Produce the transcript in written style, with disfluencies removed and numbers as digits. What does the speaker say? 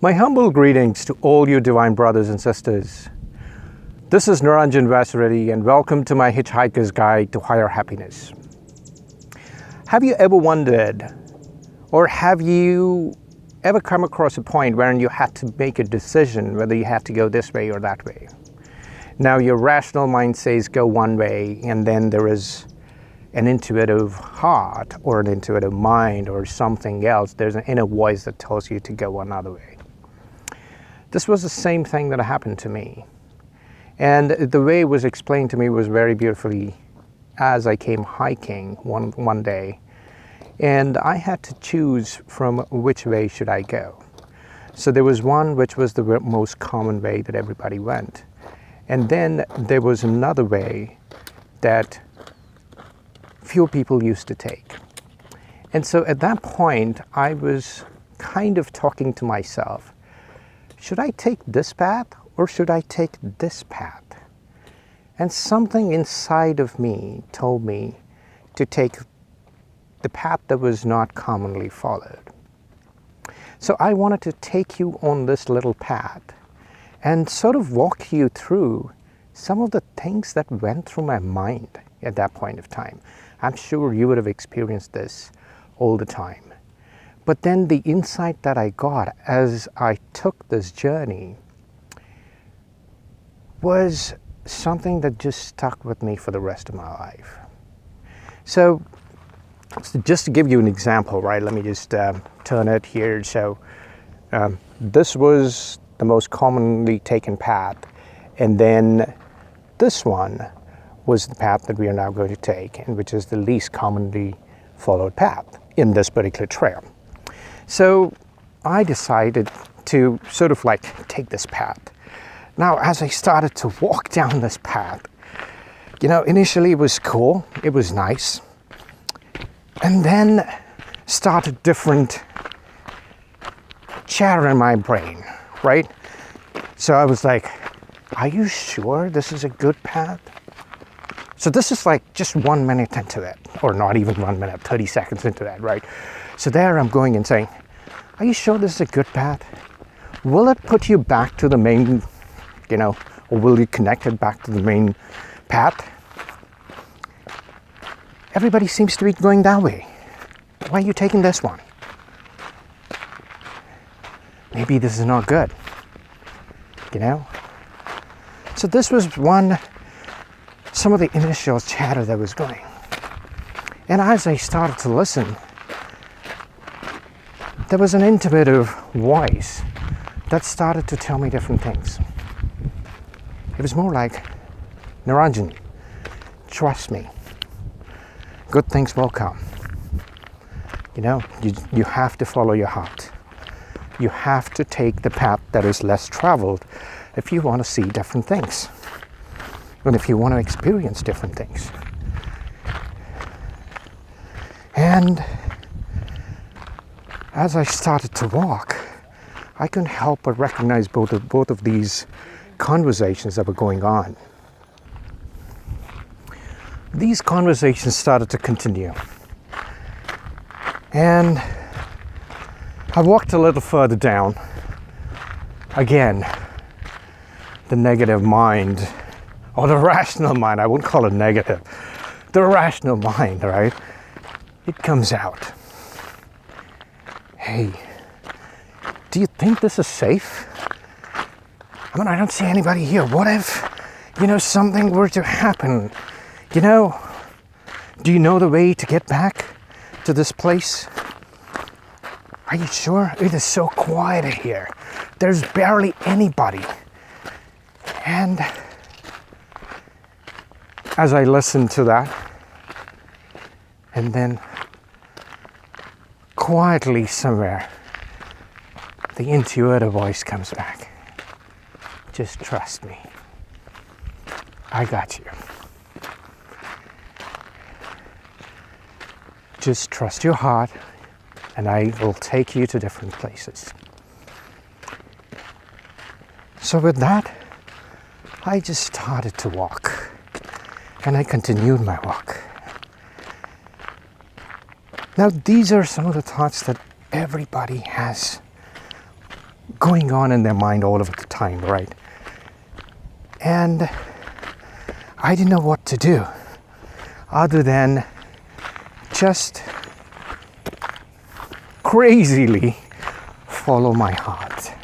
My humble greetings to all you divine brothers and sisters. This is Niranjan Vasaredi and welcome to my Hitchhiker's Guide to Higher Happiness. Have you ever wondered, or have you ever come across a point wherein you had to make a decision whether you had to go this way or that way? Now your rational mind says go one way, and then there is an intuitive heart or an intuitive mind or something else. There's an inner voice that tells you to go another way. This was the same thing that happened to me. And the way it was explained to me was very beautifully as I came hiking one day. And I had to choose from which way should I go. So there was one which was the most common way that everybody went. And then there was another way that few people used to take. And so at that point, I was kind of talking to myself. Should I take this path or should I take this path? And something inside of me told me to take the path that was not commonly followed. So I wanted to take you on this little path and sort of walk you through some of the things that went through my mind at that point of time. I'm sure you would have experienced this all the time. But then the insight that I got as I took this journey was something that just stuck with me for the rest of my life. So just to give you an example, right, let me just turn it here. So this was the most commonly taken path, and then this one was the path that we are now going to take, and which is the least commonly followed path in this particular trail. So I decided to sort of like take this path. Now, as I started to walk down this path, initially it was cool, it was nice, and then started different chatter in my brain, right? So I was like, are you sure this is a good path? So this is like just 1 minute into it, or not even 1 minute, 30 seconds into that, right? So there I'm going and saying, are you sure this is a good path? Will it put you back to the main, or will you connect it back to the main path? Everybody seems to be going that way. Why are you taking this one? Maybe this is not good, So this was some of the initial chatter that was going. And as I started to listen, there was an intuitive voice that started to tell me different things. It was more like, Niranjan, trust me, good things will come. You have to follow your heart. You have to take the path that is less traveled if you want to see different things. And if you want to experience different things. And as I started to walk, I couldn't help but recognize both of these conversations that were going on. These conversations started to continue. And I walked a little further down. Again, the negative mind, or the rational mind, I wouldn't call it negative. The rational mind, right? It comes out. Hey, do you think this is safe? I don't see anybody here. What if, something were to happen? Do you know the way to get back to this place? Are you sure? It is so quiet here. There's barely anybody. And as I listened to that, and then quietly somewhere, the intuitive voice comes back. Just trust me. I got you. Just trust your heart, and I will take you to different places. So with that, I just started to walk, and I continued my walk. Now, these are some of the thoughts that everybody has going on in their mind all of the time, right? And I didn't know what to do other than just crazily follow my heart.